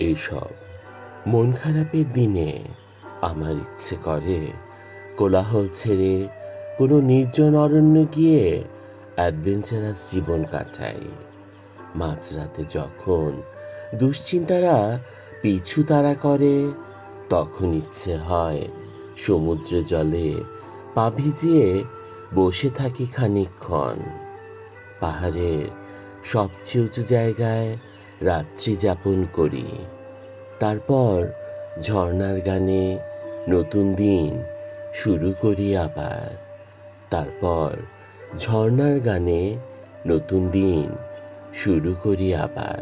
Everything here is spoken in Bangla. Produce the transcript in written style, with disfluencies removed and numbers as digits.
এইসব মন খারাপের দিনে আমার ইচ্ছে করে কোলাহল ছেড়ে কোনো নির্জন অরণ্যে গিয়ে অ্যাডভেঞ্চারাস জীবন কাটাই। মাঝরাতে যখন দুশ্চিন্তারা পিছু তাড়া করে, তখন ইচ্ছে হয় সমুদ্র জলে পা ভিজিয়ে বসে থাকি খানিকক্ষণ। পাহাড়ের সবচেয়ে উঁচু জায়গায় রাত্রি যাপন করি, তারপর ঝর্ণার গানে নতুন দিন শুরু করি আবার। তারপর ঝর্ণার গানে নতুন দিন শুরু করি আবার।